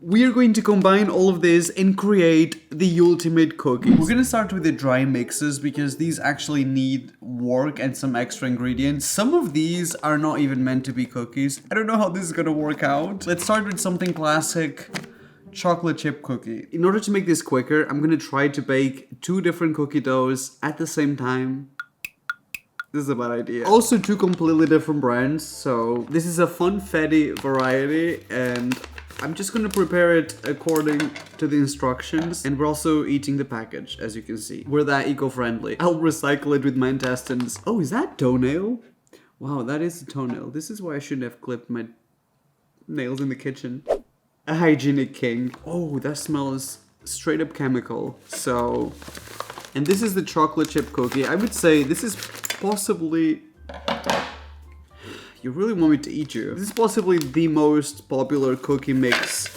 We are going to combine all of this and create the ultimate cookies. We're gonna start with the dry mixes because these actually need work and some extra ingredients. Some of these are not even meant to be cookies. I don't know how this is gonna work out. Let's start with something classic. Chocolate chip cookie. In order to make this quicker, I'm gonna try to bake 2 different cookie doughs at the same time. This is a bad idea. Also 2 completely different brands. So this is a Funfetti variety and I'm just gonna prepare it according to the instructions. And we're also eating the package, as you can see. We're that eco-friendly. I'll recycle it with my intestines. Oh, is that toenail? Wow, that is a toenail. This is why I shouldn't have clipped my nails in the kitchen. A hygienic king. Oh, that smells straight up chemical. So, and this is the chocolate chip cookie. I would say this is possibly... You really want me to eat you? This is possibly the most popular cookie mix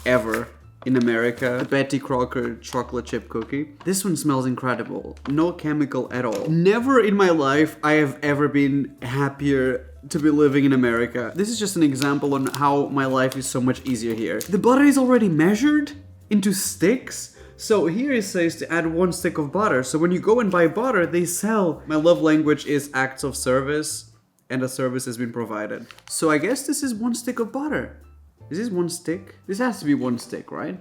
ever in America. The Betty Crocker chocolate chip cookie. This one smells incredible. No chemical at all. Never in my life I have ever been happier to be living in America. This is just an example on how my life is so much easier here. The butter is already measured into sticks. So here it says to add 1 stick of butter. So when you go and buy butter, they sell. My love language is acts of service, and a service has been provided. So I guess this is 1 stick of butter. Is this 1 stick? This has to be 1 stick, right?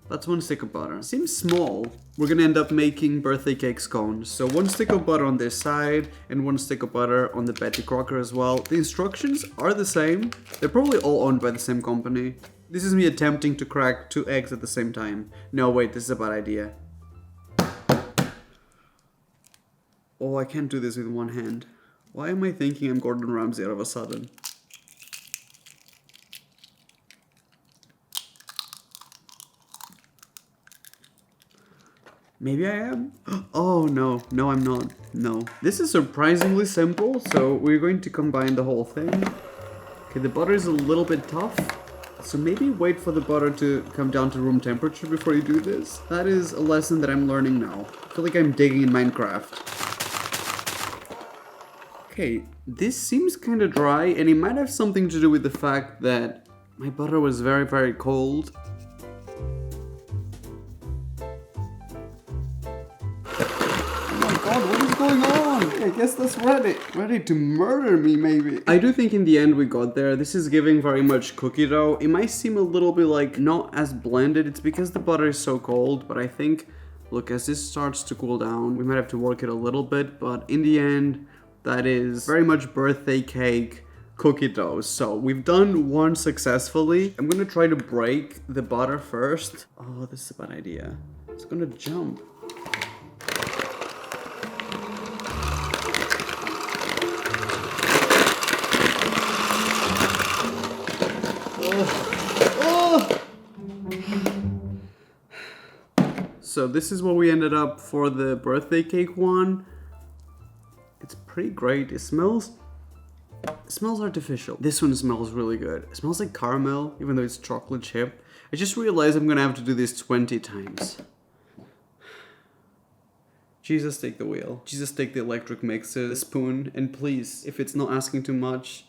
That's 1 stick of butter. Seems small. We're gonna end up making birthday cake scones. So 1 stick of butter on this side and 1 stick of butter on the Betty Crocker as well. The instructions are the same. They're probably all owned by the same company. This is me attempting to crack 2 eggs at the same time. No, wait, this is a bad idea. Oh, I can't do this with 1 hand. Why am I thinking I'm Gordon Ramsay all of a sudden? Maybe I am? Oh no, no I'm not. No. This is surprisingly simple, so we're going to combine the whole thing. Okay, the butter is a little bit tough, so maybe wait for the butter to come down to room temperature before you do this. That is a lesson that I'm learning now. I feel like I'm digging in Minecraft. Okay, this seems kind of dry, and it might have something to do with the fact that my butter was very, very cold. God, what is going on? I guess that's ready to murder me, maybe. I do think in the end we got there. This is giving very much cookie dough. It might seem a little bit like not as blended. It's because the butter is so cold, but I think, look, as this starts to cool down, we might have to work it a little bit, but in the end, that is very much birthday cake cookie dough. So we've done 1 successfully. I'm gonna try to break the butter first. Oh, this is a bad idea. It's gonna jump. So this is what we ended up for the birthday cake one. It's pretty great. It smells artificial. This one smells really good. It smells like caramel, even though it's chocolate chip. I just realized I'm gonna have to do this 20 times. Jesus, take the wheel. Jesus, take the electric mixer, the spoon, and please, if it's not asking too much,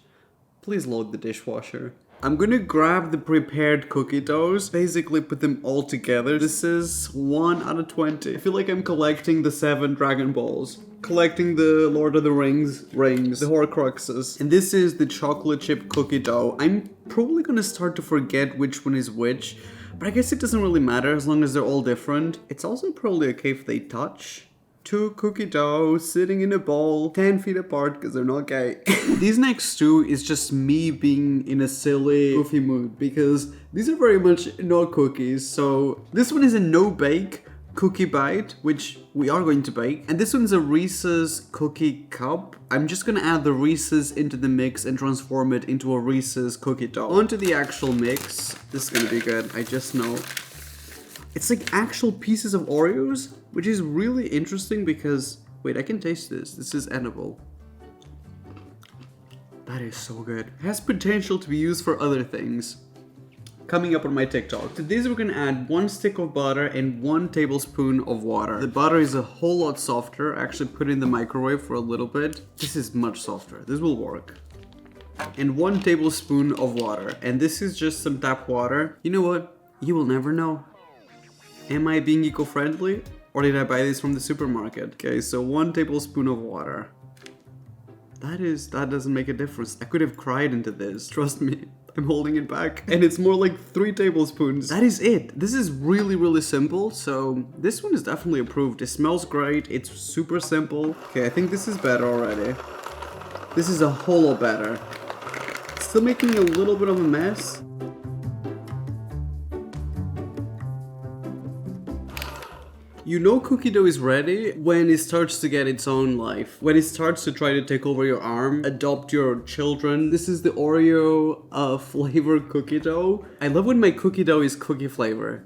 please load the dishwasher. I'm gonna grab the prepared cookie doughs, basically put them all together. This is 1 out of 20. I feel like I'm collecting the 7 Dragon Balls. Collecting the Lord of the Rings, the Horcruxes. And this is the chocolate chip cookie dough. I'm probably gonna start to forget which one is which, but I guess it doesn't really matter as long as they're all different. It's also probably okay if they touch. 2 cookie dough sitting in a bowl 10 feet apart because they're not gay. These next 2 is just me being in a silly, goofy mood because these are very much not cookies. So this one is a no-bake cookie bite, which we are going to bake. And this one's a Reese's cookie cup. I'm just gonna add the Reese's into the mix and transform it into a Reese's cookie dough. Onto the actual mix. This is gonna be good, I just know. It's like actual pieces of Oreos, which is really interesting because, wait, I can taste this. This is edible. That is so good. It has potential to be used for other things. Coming up on my TikTok. To this we're gonna add 1 stick of butter and 1 tablespoon of water. The butter is a whole lot softer. I actually put it in the microwave for a little bit. This is much softer. This will work. and 1 tablespoon of water. And this is just some tap water. You know what? You will never know. Am I being eco-friendly? Or did I buy this from the supermarket? Okay, so 1 tablespoon of water. That doesn't make a difference. I could have cried into this. Trust me. I'm holding it back. And it's more like 3 tablespoons. That is it. This is really, really simple. So this one is definitely approved. It smells great. It's super simple. Okay, I think this is better already. This is a whole lot better. Still making a little bit of a mess. You know cookie dough is ready when it starts to get its own life. When it starts to try to take over your arm, adopt your children. This is the Oreo flavored cookie dough. I love when my cookie dough is cookie flavor.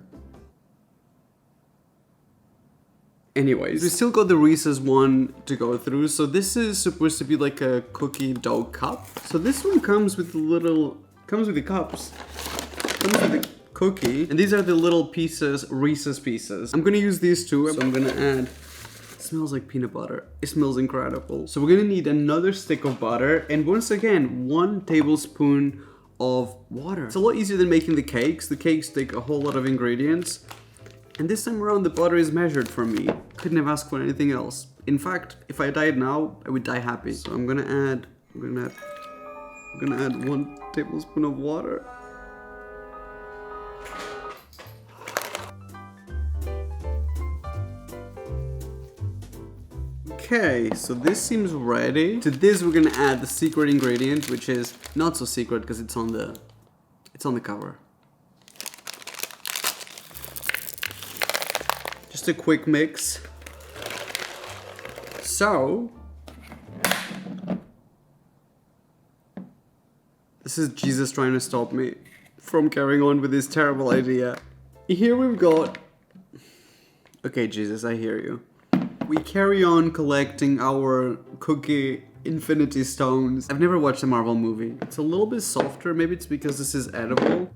Anyways, we still got the Reese's one to go through. So this is supposed to be like a cookie dough cup. So this one comes with comes with the cups. Comes with the cookie, and these are the little pieces, Reese's pieces. I'm gonna use these two, so I'm gonna add, it smells like peanut butter. It smells incredible. So we're gonna need another stick of butter, and once again, 1 tablespoon of water. It's a lot easier than making the cakes. The cakes take a whole lot of ingredients, and this time around the butter is measured for me. Couldn't have asked for anything else. In fact, if I died now, I would die happy. So I'm gonna add 1 tablespoon of water. Okay, so this seems ready. To this we're gonna add the secret ingredient, which is not so secret because it's on the cover. Just a quick mix. So this is Jesus trying to stop me from carrying on with this terrible idea. Here we've got, okay Jesus, I hear you. We carry on collecting our cookie infinity stones. I've never watched a Marvel movie. It's a little bit softer. Maybe it's because this is edible.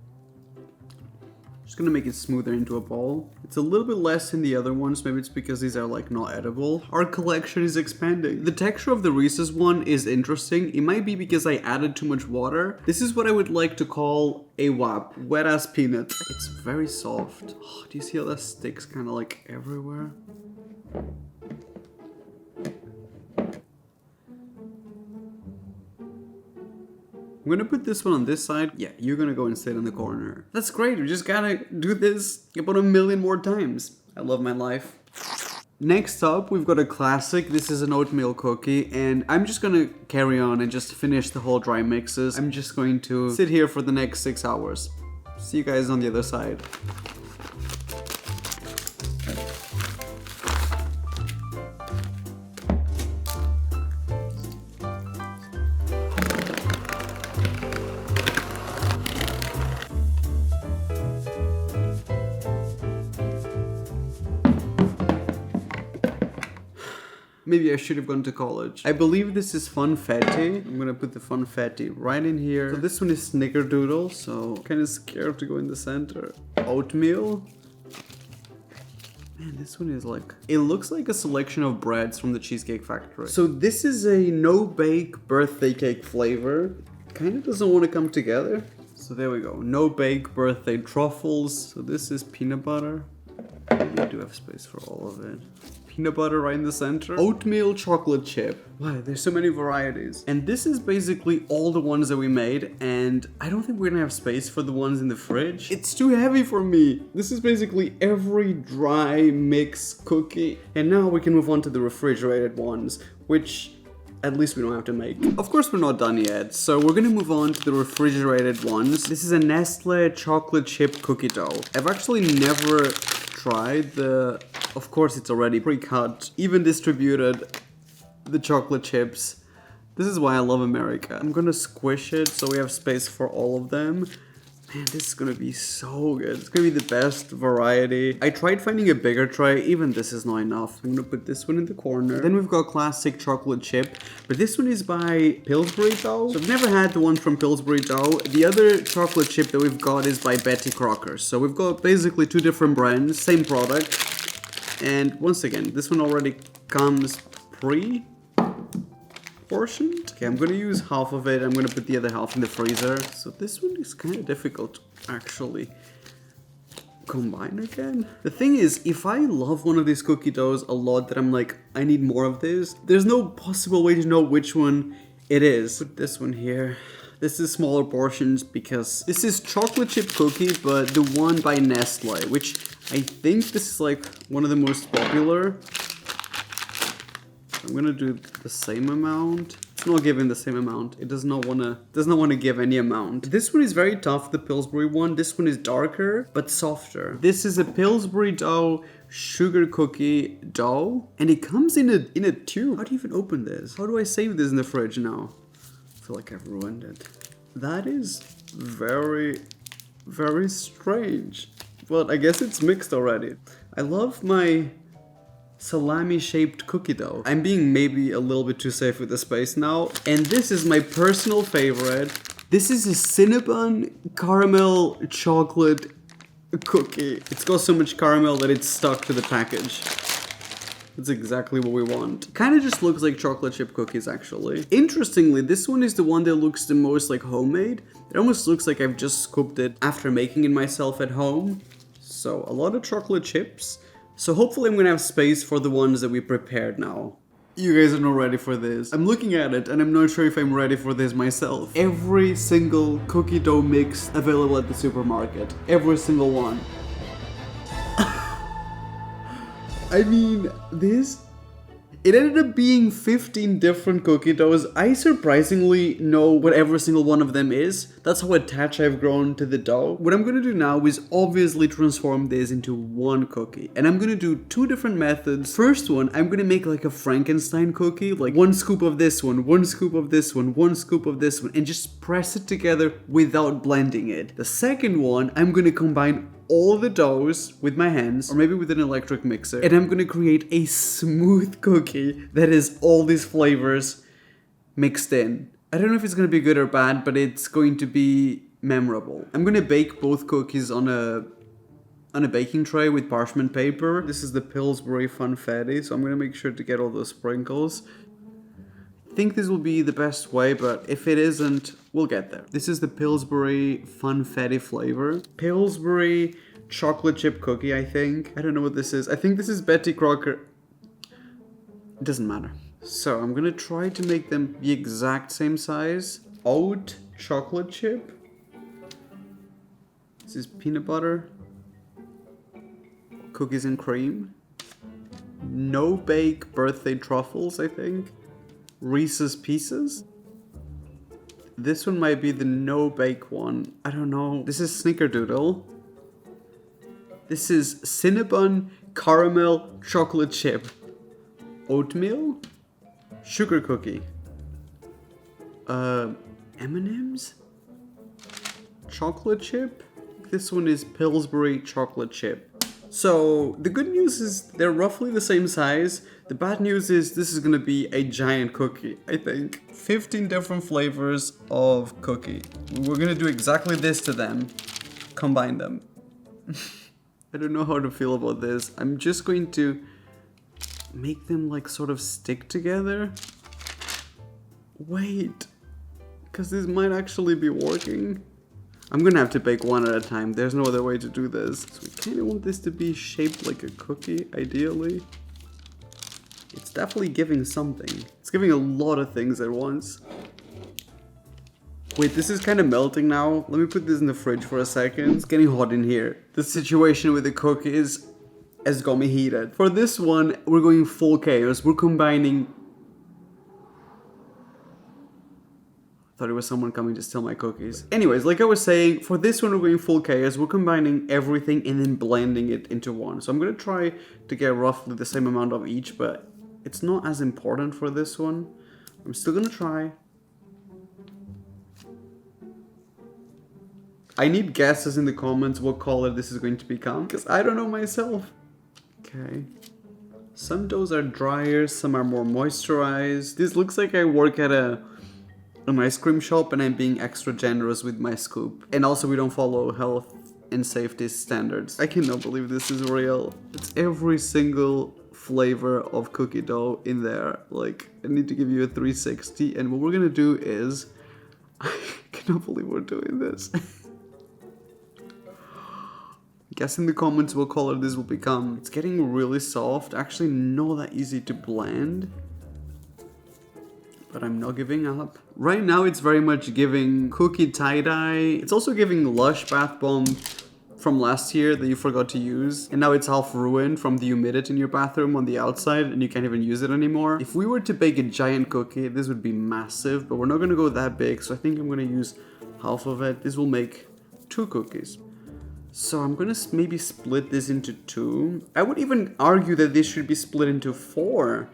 Just gonna make it smoother into a ball. It's a little bit less in the other ones. Maybe it's because these are like not edible. Our collection is expanding. The texture of the Reese's one is interesting. It might be because I added too much water. This is what I would like to call a WAP, wet ass peanut. It's very soft. Oh, do you see how that sticks kind of like everywhere? I'm gonna put this one on this side. Yeah, you're gonna go and sit in the corner. That's great, we just gotta do this about 1,000,000 more times. I love my life. Next up, we've got a classic. This is an oatmeal cookie, and I'm just gonna carry on and just finish the whole dry mixes. I'm just going to sit here for the next 6 hours. See you guys on the other side. Maybe I should have gone to college. I believe this is Funfetti. I'm gonna put the Funfetti right in here. So this one is Snickerdoodle, so kind of scared to go in the center. Oatmeal. Man, this one is like, it looks like a selection of breads from the Cheesecake Factory. So this is a no-bake birthday cake flavor. Kind of doesn't want to come together. So there we go, no-bake birthday truffles. So this is peanut butter. Maybe I do have space for all of it. Peanut butter right in the center. Oatmeal chocolate chip. Wow, there's so many varieties. And this is basically all the ones that we made, and I don't think we're gonna have space for the ones in the fridge. It's too heavy for me. This is basically every dry mix cookie. And now we can move on to the refrigerated ones, which at least we don't have to make. Of course we're not done yet, so we're gonna move on to the refrigerated ones. This is a Nestle chocolate chip cookie dough. I've actually never tried the, of course it's already pre-cut, even distributed, the chocolate chips. This is why I love America. I'm gonna squish it so we have space for all of them. Man, this is gonna be so good. It's gonna be the best variety. I tried finding a bigger tray, even this is not enough. I'm gonna put this one in the corner. Then we've got classic chocolate chip, but this one is by Pillsbury dough. So I've never had the one from Pillsbury dough. The other chocolate chip that we've got is by Betty Crocker. So we've got basically 2 different brands, same product. And once again, this one already comes pre. portioned. Okay, I'm gonna use half of it. I'm gonna put the other half in the freezer. So this one is kind of difficult, actually. Combine again. The thing is, if I love one of these cookie doughs a lot that I'm like, I need more of this, there's no possible way to know which one it is. Put this one here. This is smaller portions because this is chocolate chip cookie, but the one by Nestle, which I think this is like one of the most popular. I'm gonna do the same amount. It's not giving the same amount. It does not wanna give any amount. This one is very tough, the Pillsbury one. This one is darker but softer. This is a Pillsbury dough sugar cookie dough, and it comes in a tube. How do you even open this? How do I save this in the fridge now? I feel like I've ruined it. That is very, very strange. But I guess it's mixed already. I love my salami-shaped cookie dough. I'm being maybe a little bit too safe with the space now. And this is my personal favorite. This is a Cinnabon caramel chocolate cookie. It's got so much caramel that it's stuck to the package. That's exactly what we want. Kind of just looks like chocolate chip cookies, actually. Interestingly, this one is the one that looks the most like homemade. It almost looks like I've just scooped it after making it myself at home. So a lot of chocolate chips. So hopefully I'm gonna have space for the ones that we prepared now. You guys are not ready for this. I'm looking at it and I'm not sure if I'm ready for this myself. Every single cookie dough mix available at the supermarket. Every single one. I mean, it ended up being 15 different cookie doughs. I surprisingly know what every single one of them is. That's how attached I've grown to the dough. What I'm gonna do now is obviously transform this into one cookie. And I'm gonna do two different methods. First one, I'm gonna make like a Frankenstein cookie. Like 1 scoop of this one, 1 scoop of this one, 1 scoop of this one, and just press it together without blending it. The second one, I'm gonna combine all the doughs with my hands, or maybe with an electric mixer, and I'm gonna create a smooth cookie that is all these flavors mixed in. I don't know if it's gonna be good or bad, but it's going to be memorable. I'm gonna bake both cookies on a baking tray with parchment paper. This is the Pillsbury Funfetti, so I'm gonna make sure to get all those sprinkles. I think this will be the best way, but if it isn't, we'll get there. This is the Pillsbury Funfetti flavor. Pillsbury chocolate chip cookie, I think. I don't know what this is. I think this is Betty Crocker. It doesn't matter. So I'm gonna try to make them the exact same size. Oat chocolate chip. This is peanut butter. Cookies and cream. No bake birthday truffles, I think. Reese's Pieces. This one might be the no bake one. I don't know. This is Snickerdoodle. This is Cinnabon caramel chocolate chip. Oatmeal sugar cookie. M&M's chocolate chip. This one is Pillsbury chocolate chip. So the good news is they're roughly the same size. The bad news is this is gonna be a giant cookie, I think. 15 different flavors of cookie. We're gonna do exactly this to them. Combine them. I don't know how to feel about this. I'm just going to make them like sort of stick together. Wait, because this might actually be working. I'm gonna have to bake one at a time. There's no other way to do this. So we kind of want this to be shaped like a cookie, ideally. It's definitely giving something. It's giving a lot of things at once. Wait, this is kind of melting now. Let me put this in the fridge for a second. It's getting hot in here. The situation with the cookies has got me heated. For this one, we're going full chaos. We're combining... Thought it was someone coming to steal my cookies. Anyways, like I was saying, for this one we're going full chaos. We're combining everything and then blending it into one. So I'm gonna try to get roughly the same amount of each, but it's not as important for this one. I'm still gonna try. I need guesses in the comments what color this is going to become, because I don't know myself. Okay. Some doughs are drier, some are more moisturized. This looks like I work at an ice cream shop and I'm being extra generous with my scoop. And also we don't follow health and safety standards. I cannot believe this is real. It's every single flavor of cookie dough in there. Like, I need to give you a 360. And what we're gonna do is, I cannot believe we're doing this. Guess in the comments what color this will become. It's getting really soft. Actually, not that easy to blend. But I'm not giving up. Right now, it's very much giving cookie tie-dye. It's also giving Lush bath bomb from last year that you forgot to use. And now it's half ruined from the humidity in your bathroom on the outside and you can't even use it anymore. If we were to bake a giant cookie, this would be massive, but we're not gonna go that big. So I think I'm gonna use half of it. This will make 2 cookies. So I'm gonna maybe split this into 2. I would even argue that this should be split into 4.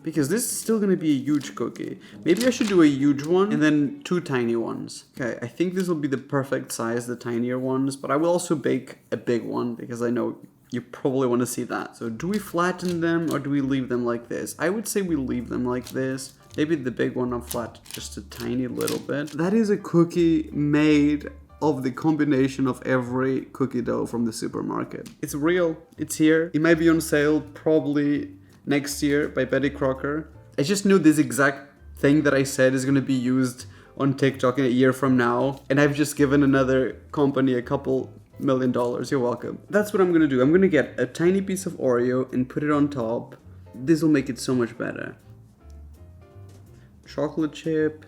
Because this is still going to be a huge cookie. Maybe I should do a huge one and then 2 tiny ones. Okay, I think this will be the perfect size, the tinier ones. But I will also bake a big one because I know you probably want to see that. So do we flatten them or do we leave them like this? I would say we leave them like this. Maybe the big one I'll flat just a tiny little bit. That is a cookie made of the combination of every cookie dough from the supermarket. It's real. It's here. It might be on sale probably next year by Betty Crocker. I just knew this exact thing that I said is going to be used on TikTok in a year from now. And I've just given another company a couple $1 million. You're welcome. That's what I'm going to do. I'm going to get a tiny piece of Oreo and put it on top. This will make it so much better. Chocolate chip.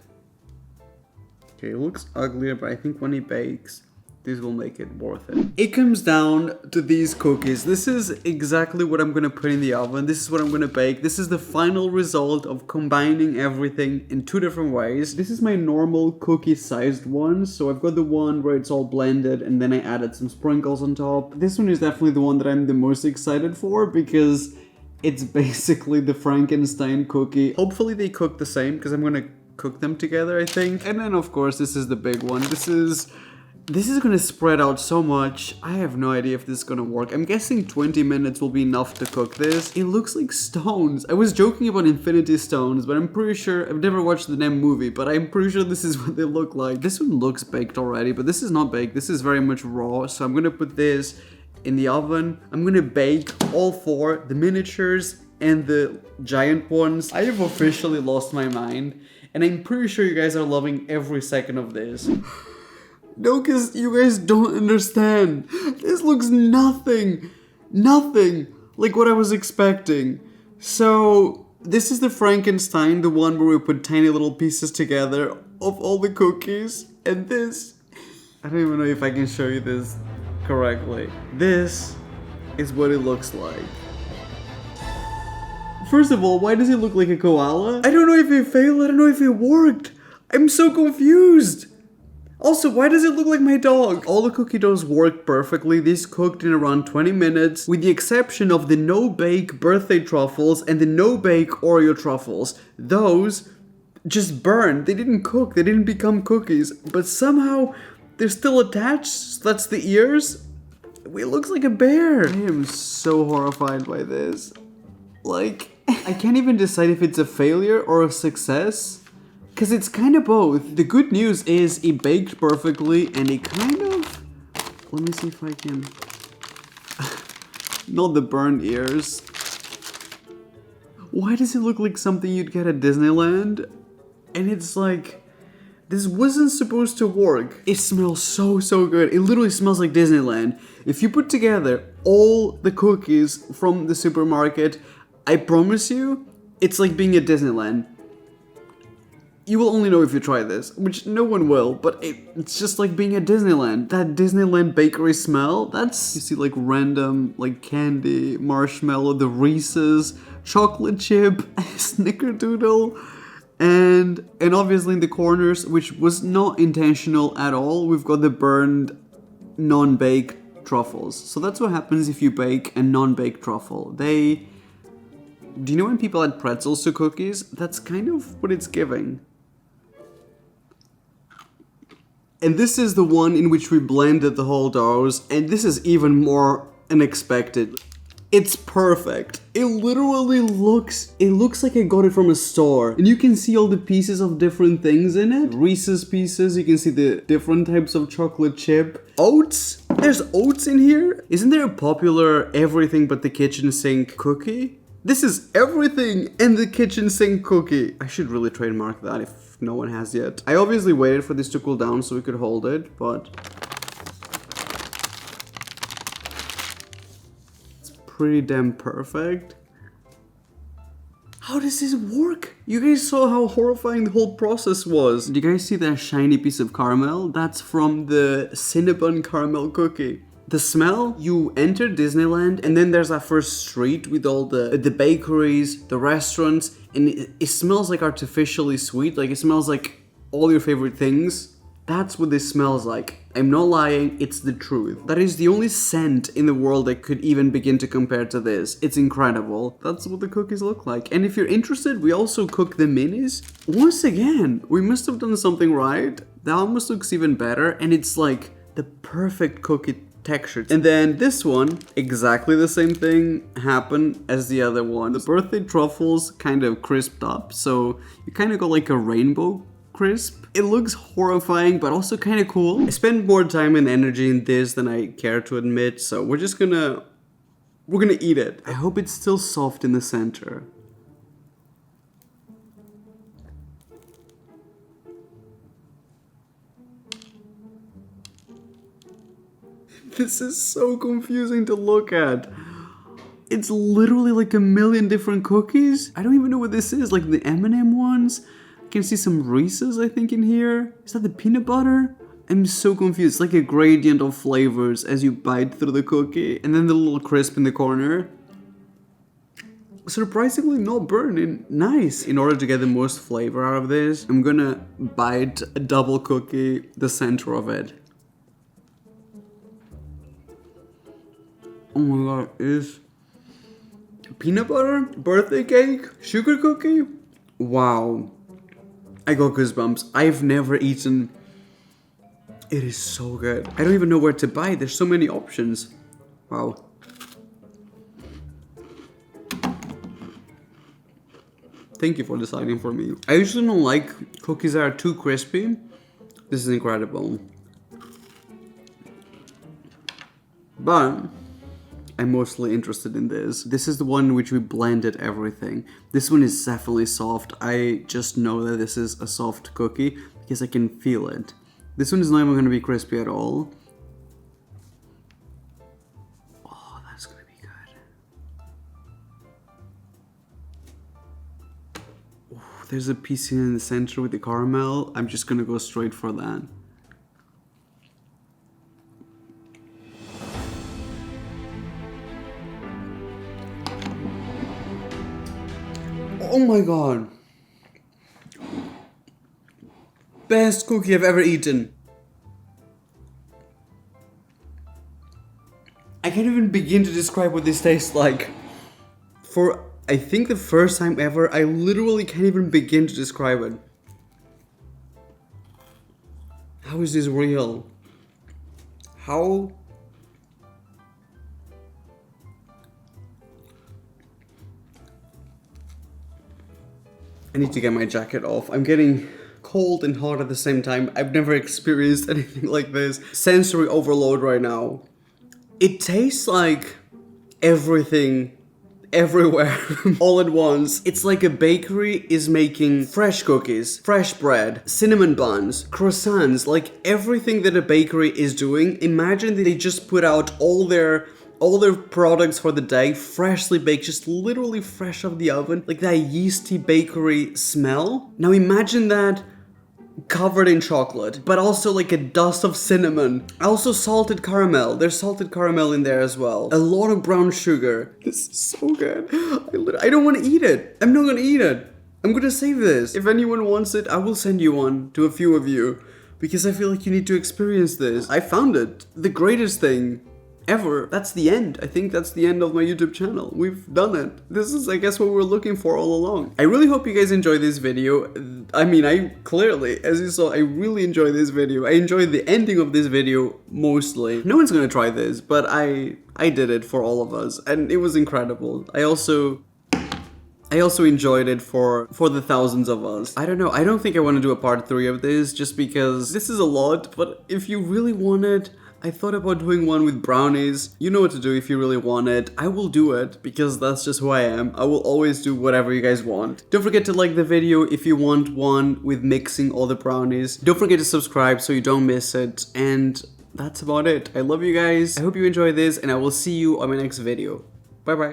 Okay, it looks uglier, but I think when he bakes, this will make it worth it. It comes down to these cookies. This is exactly what I'm gonna put in the oven. This is what I'm gonna bake. This is the final result of combining everything in 2 different ways. This is my normal cookie sized one. So I've got the one where it's all blended and then I added some sprinkles on top. This one is definitely the one that I'm the most excited for because it's basically the Frankenstein cookie. Hopefully they cook the same because I'm gonna cook them together, I think. And then of course, this is the big one. This is gonna spread out so much. I have no idea if this is gonna work. I'm guessing 20 minutes will be enough to cook this. It looks like stones. I was joking about infinity stones, but I'm pretty sure, I've never watched the damn movie, but I'm pretty sure this is what they look like. This one looks baked already, but this is not baked. This is very much raw. So I'm gonna put this in the oven. I'm gonna bake all 4, the miniatures and the giant ones. I have officially lost my mind, and I'm pretty sure you guys are loving every second of this. No, because you guys don't understand. This looks nothing like what I was expecting. So this is the Frankenstein, the one where we put tiny little pieces together of all the cookies. And this, I don't even know if I can show you this correctly. This is what it looks like. First of all, why does it look like a koala? I don't know if it failed, I don't know if it worked. I'm so confused. Also, why does it look like my dog? All the cookie doughs worked perfectly. This cooked in around 20 minutes, with the exception of the no-bake birthday truffles and the no-bake Oreo truffles. Those just burned. They didn't cook. They didn't become cookies. But somehow, they're still attached. That's the ears. It looks like a bear. I am so horrified by this. Like, I can't even decide if it's a failure or a success. Because it's kind of both. The good news is it baked perfectly and it kind of... Let me see if I can... Not the burned ears. Why does it look like something you'd get at Disneyland? And it's like... This wasn't supposed to work. It smells so good. It literally smells like Disneyland. If you put together all the cookies from the supermarket, I promise you, it's like being at Disneyland. You will only know if you try this, which no one will, but it's just like being at Disneyland. That Disneyland bakery smell, that's, you see like random, like candy, marshmallow, the Reese's, chocolate chip, Snickerdoodle, and obviously in the corners, which was not intentional at all, we've got the burned, non-baked truffles. So that's what happens if you bake a non-baked truffle. Do you know when people add pretzels to cookies? That's kind of what it's giving. And this is the one in which we blended the whole doughs, and this is even more unexpected. It's perfect. It literally looks like I got it from a store. And you can see all the pieces of different things in it. Reese's pieces, you can see the different types of chocolate chip. Oats? There's oats in here? Isn't there a popular everything but the kitchen sink cookie? This is everything in the kitchen sink cookie. I should really trademark that if no one has yet. I obviously waited for this to cool down so we could hold it, but it's pretty damn perfect. How does this work? You guys saw how horrifying the whole process was. Do you guys see that shiny piece of caramel? That's from the Cinnabon caramel cookie. The smell, you enter Disneyland and then there's that first street with all the bakeries, the restaurants, and it smells like artificially sweet. Like it smells like all your favorite things. That's what this smells like. I'm not lying, it's the truth. That is the only scent in the world that could even begin to compare to this. It's incredible. That's what the cookies look like. And if you're interested, we also cook the minis. Once again, we must have done something right. That almost looks even better, and it's like the perfect cookie texture. And then this one, exactly the same thing happened as the other one. The birthday truffles kind of crisped up, so you kind of got like a rainbow crisp. It looks horrifying, but also kind of cool. I spend more time and energy in this than I care to admit, so we're gonna eat it. I hope it's still soft in the center. This is so confusing to look at. It's literally like a million different cookies. I don't even know what this is, like the M&M ones. I can see some Reese's, I think, in here. Is that the peanut butter? I'm so confused. It's like a gradient of flavors as you bite through the cookie. And then the little crisp in the corner. Surprisingly not burning. Nice. In order to get the most flavor out of this, I'm gonna bite a double cookie, the center of it. Oh my god, is peanut butter, birthday cake, sugar cookie? Wow. I got goosebumps. I've never eaten. It is so good. I don't even know where to buy. There's so many options. Wow. Thank you for deciding for me. I usually don't like cookies that are too crispy. This is incredible. But I'm mostly interested in this. This is the one in which we blended everything. This one is definitely soft. I just know that this is a soft cookie because I can feel it. This one is not even going to be crispy at all. Oh, that's going to be good. Oh, there's a piece in the center with the caramel. I'm just going to go straight for that. Oh my god. Best cookie I've ever eaten. I can't even begin to describe what this tastes like. For, I think, the first time ever, I literally can't even begin to describe it. How is this real? How? I need to get my jacket off. I'm getting cold and hot at the same time. I've never experienced anything like this. Sensory overload right now. It tastes like everything, everywhere, all at once. It's like a bakery is making fresh cookies, fresh bread, cinnamon buns, croissants, like everything that a bakery is doing. Imagine that they just put out all their products for the day, freshly baked, just literally fresh off the oven, like that yeasty bakery smell. Now imagine that covered in chocolate, but also like a dust of cinnamon. Also salted caramel. There's salted caramel in there as well. A lot of brown sugar. This is so good. I don't want to eat it. I'm not gonna eat it. I'm gonna save this. If anyone wants it, I will send you one to a few of you, because I feel like you need to experience this. I found it. The greatest thing ever. That's the end. I think that's the end of my YouTube channel. We've done it. This is, I guess, what we were looking for all along. I really hope you guys enjoyed this video. I mean, I clearly, as you saw, I really enjoyed this video. I enjoyed the ending of this video mostly. No one's gonna try this, but I did it for all of us, and it was incredible. I I also enjoyed it for the thousands of us. I don't know, I don't think I want to do a part 3 of this just because this is a lot, but if you really want it, I thought about doing one with brownies. You know what to do if you really want it. I will do it because that's just who I am. I will always do whatever you guys want. Don't forget to like the video if you want one with mixing all the brownies. Don't forget to subscribe so you don't miss it. And that's about it. I love you guys. I hope you enjoyed this and I will see you on my next video. Bye bye.